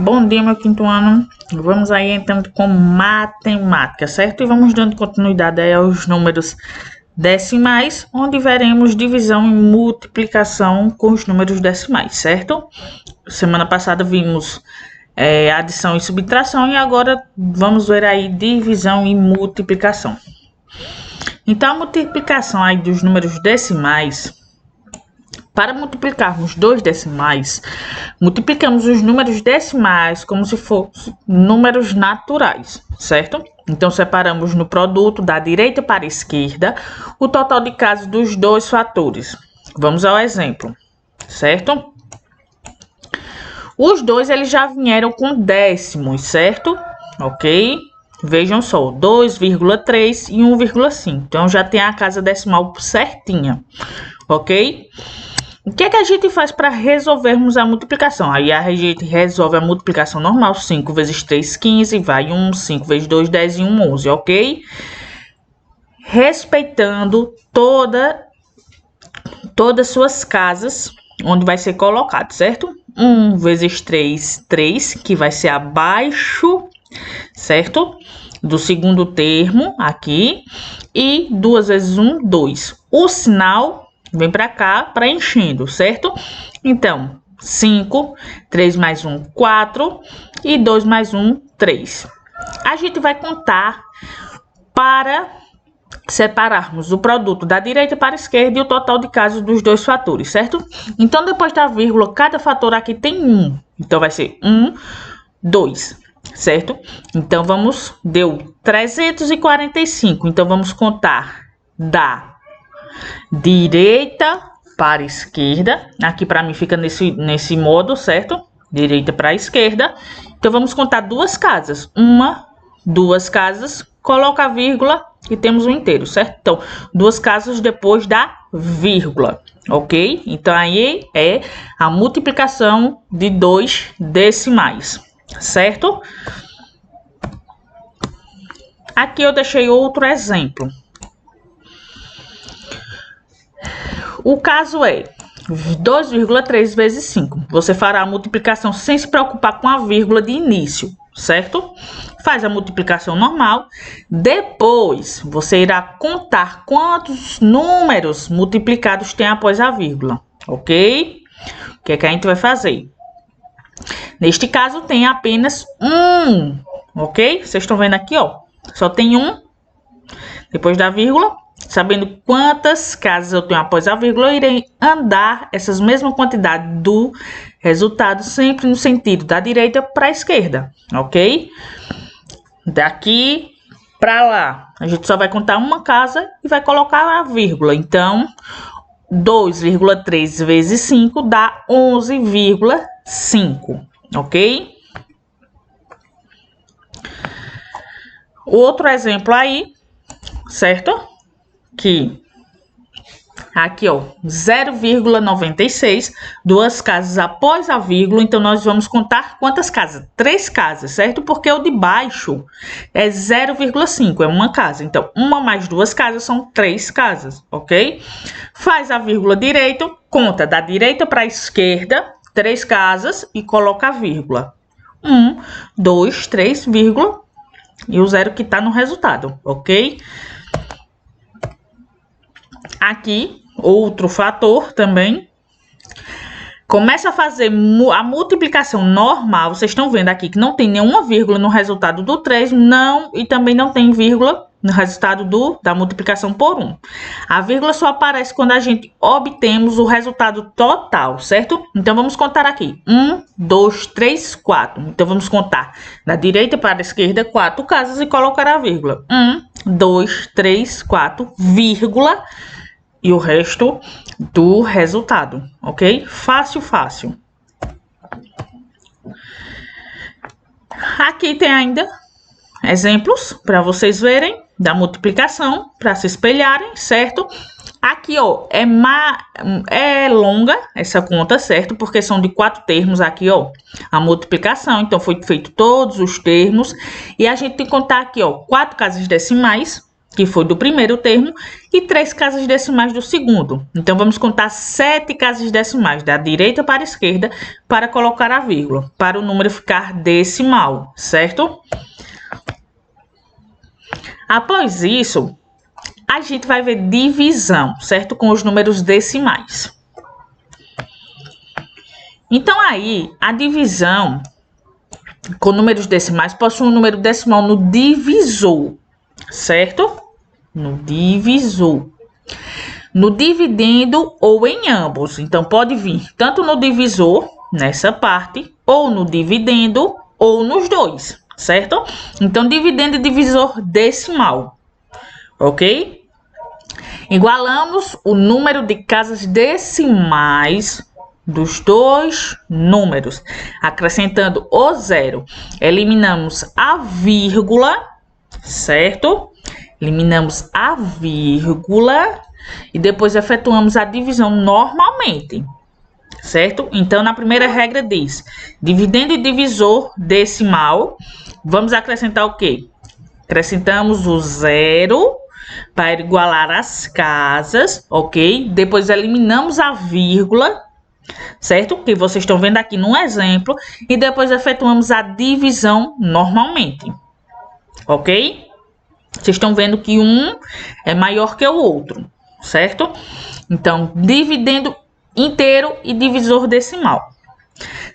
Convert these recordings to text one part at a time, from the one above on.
Bom dia, meu quinto ano. Vamos aí entrando com matemática, certo? E vamos dando continuidade aí aos números decimais, onde veremos divisão e multiplicação com os números decimais, certo? Semana passada vimos adição e subtração e agora vamos ver aí divisão e multiplicação. Então, a multiplicação aí dos números decimais. Para multiplicarmos dois decimais, multiplicamos os números decimais como se fossem números naturais, certo? Então, separamos no produto da direita para a esquerda o total de casos dos dois fatores. Vamos ao exemplo, certo? Os dois eles já vieram com décimos, certo? Ok? Vejam só, 2,3 e 1,5. Então, já tem a casa decimal certinha, ok? O que é que a gente faz para resolvermos a multiplicação? Aí a gente resolve a multiplicação normal. 5 vezes 3, 15. Vai 1. 5 vezes 2, 10 e 1, 11. Ok? Respeitando todas suas casas onde vai ser colocado, certo? 1 vezes 3, 3. Que vai ser abaixo, certo? Do segundo termo aqui. E 2 vezes 1, 2. O sinal vem para cá, preenchendo, certo? Então, 5, 3 mais 1, 4 e 2 mais 1, 3. A gente vai contar para separarmos o produto da direita para a esquerda e o total de casos dos dois fatores, certo? Então, depois da vírgula, cada fator aqui tem 1. Então, vai ser 1, 2, certo? Então, deu 345. Então, vamos contar da direita para a esquerda. Aqui para mim fica nesse modo, certo? Direita para a esquerda. Então, vamos contar duas casas. Duas casas, coloca a vírgula e temos um inteiro, certo? Então, duas casas depois da vírgula, ok? Então, aí é a multiplicação de dois decimais, certo? Aqui eu deixei outro exemplo. O caso é 2,3 vezes 5. Você fará a multiplicação sem se preocupar com a vírgula de início, certo? Faz a multiplicação normal. Depois, você irá contar quantos números multiplicados tem após a vírgula, ok? O que é que a gente vai fazer? Neste caso, tem apenas um, ok? Vocês estão vendo aqui, ó. Só tem um depois da vírgula. Sabendo quantas casas eu tenho após a vírgula, eu irei andar essas mesmas quantidades do resultado sempre no sentido da direita para a esquerda, ok? Daqui para lá, a gente só vai contar uma casa e vai colocar a vírgula. Então, 2,3 vezes 5 dá 11,5, ok? Outro exemplo aí, certo? Que aqui, ó, 0,96, duas casas após a vírgula, então nós vamos contar quantas casas? 3 casas, certo? Porque o de baixo é 0,5, é uma casa. Então, uma mais duas casas são 3 casas, ok? Faz a vírgula direito, conta da direita para a esquerda, 3 casas e coloca a vírgula. 1, 2, 3, vírgula, e o zero que está no resultado, ok? Aqui, outro fator também. Começa a fazer a multiplicação normal. Vocês estão vendo aqui que não tem nenhuma vírgula no resultado do 3, e também não tem vírgula no resultado da multiplicação por 1. A vírgula só aparece quando a gente obtemos o resultado total, certo? Então, vamos contar aqui. 1, 2, 3, 4. Então, vamos contar da direita para a esquerda 4 casas e colocar a vírgula. 1, 2, 3, 4, vírgula. E o resto do resultado, ok? Fácil, fácil. Aqui tem ainda exemplos para vocês verem da multiplicação, para se espelharem, certo? Aqui, ó, é longa essa conta, certo? Porque são de 4 termos aqui, ó, a multiplicação. Então, foi feito todos os termos. E a gente tem que contar aqui, ó, 4 casas decimais, que foi do primeiro termo, e 3 casas decimais do segundo. Então, vamos contar 7 casas decimais, da direita para a esquerda, para colocar a vírgula, para o número ficar decimal, certo? Após isso, a gente vai ver divisão, certo? Com os números decimais. Então, aí, a divisão com números decimais possui um número decimal no divisor, certo? No divisor. No dividendo ou em ambos. Então, pode vir tanto no divisor, nessa parte, ou no dividendo, ou nos dois, certo? Então, dividendo e divisor decimal, ok? Igualamos o número de casas decimais dos dois números, acrescentando o zero. Eliminamos a vírgula, certo? Eliminamos a vírgula e depois efetuamos a divisão normalmente, certo? Então, na primeira regra diz, dividendo e divisor decimal, vamos acrescentar o quê? Acrescentamos o zero para igualar as casas, ok? Depois eliminamos a vírgula, certo? Que vocês estão vendo aqui no exemplo, e depois efetuamos a divisão normalmente, ok? Vocês estão vendo que um é maior que o outro, certo? Então, dividendo inteiro e divisor decimal.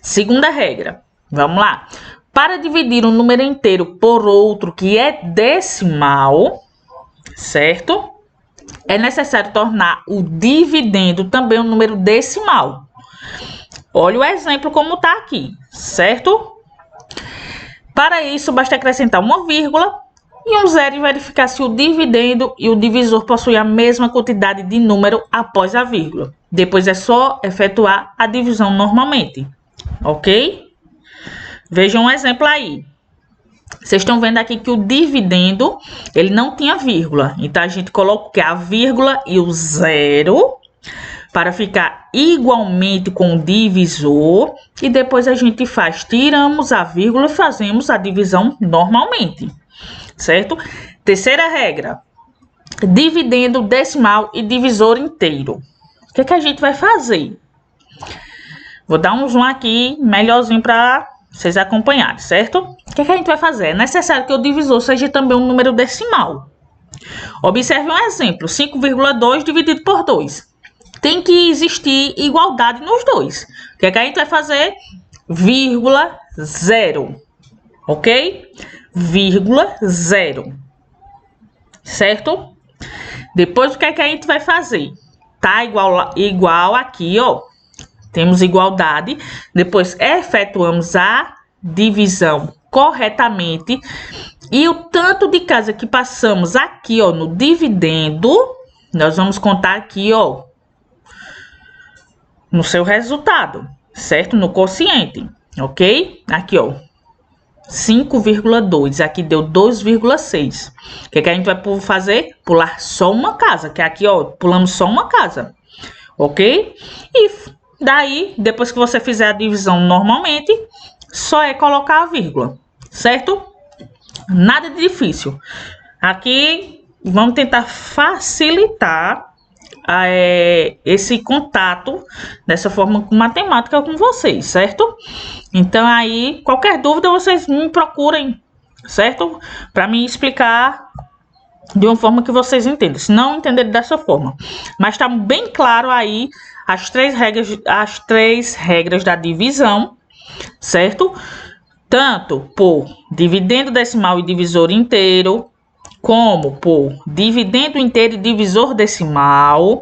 Segunda regra, vamos lá. Para dividir um número inteiro por outro que é decimal, certo? É necessário tornar o dividendo também um número decimal. Olha o exemplo como está aqui, certo? Para isso, basta acrescentar uma vírgula e um zero e verificar se o dividendo e o divisor possuem a mesma quantidade de número após a vírgula. Depois é só efetuar a divisão normalmente, ok? Vejam um exemplo aí. Vocês estão vendo aqui que o dividendo, ele não tinha vírgula. Então, a gente coloca a vírgula e o zero para ficar igualmente com o divisor. E depois a gente tiramos a vírgula e fazemos a divisão normalmente, certo? Terceira regra, dividendo decimal e divisor inteiro. O que é que a gente vai fazer? Vou dar um zoom aqui, melhorzinho para vocês acompanharem, certo? O que é que a gente vai fazer? É necessário que o divisor seja também um número decimal. Observe um exemplo, 5,2 dividido por 2. Tem que existir igualdade nos dois. O que é que a gente vai fazer? Vírgula, zero, ok? Vírgula, zero, certo? Depois, o que é que a gente vai fazer? Tá igual aqui, ó. Temos igualdade. Depois, efetuamos a divisão corretamente. E o tanto de casa que passamos aqui, ó, no dividendo, nós vamos contar aqui, ó, no seu resultado, certo? No quociente, ok? Aqui, ó. 5,2, aqui deu 2,6. O que é que a gente vai fazer? Pular só uma casa, que aqui, ó, pulamos só uma casa, ok? E daí, depois que você fizer a divisão normalmente, só é colocar a vírgula, certo? Nada de difícil. Aqui, vamos tentar facilitar esse contato dessa forma com matemática com vocês, certo? Então aí, qualquer dúvida vocês me procurem, certo? Para me explicar de uma forma que vocês entendam, se não entenderem dessa forma. Mas tá bem claro aí as três regras da divisão, certo? Tanto por dividendo decimal e divisor inteiro, como por dividendo inteiro e divisor decimal,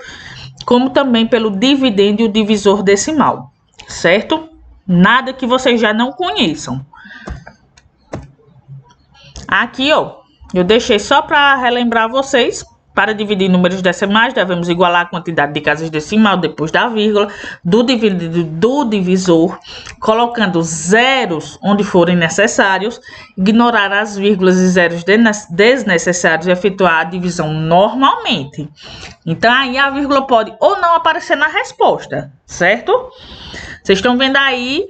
como também pelo dividendo e o divisor decimal, certo? Nada que vocês já não conheçam. Aqui, ó, eu deixei só para relembrar vocês. Para dividir números decimais, devemos igualar a quantidade de casas decimal depois da vírgula, do dividido do divisor, colocando zeros onde forem necessários, ignorar as vírgulas e zeros desnecessários e efetuar a divisão normalmente. Então, aí a vírgula pode ou não aparecer na resposta, certo? Vocês estão vendo aí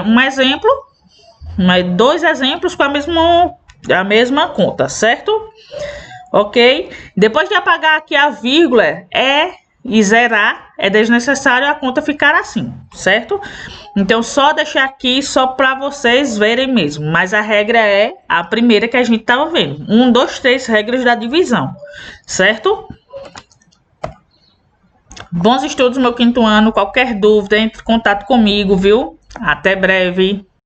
um exemplo, dois exemplos com a mesma conta, certo? ok? Depois de apagar aqui a vírgula e zerar, é desnecessário a conta ficar assim, certo? Então, só deixar aqui só para vocês verem mesmo. Mas a regra é a primeira que a gente estava vendo. 1, 2, 3 regras da divisão, certo? Bons estudos, meu quinto ano. Qualquer dúvida, entre em contato comigo, viu? Até breve.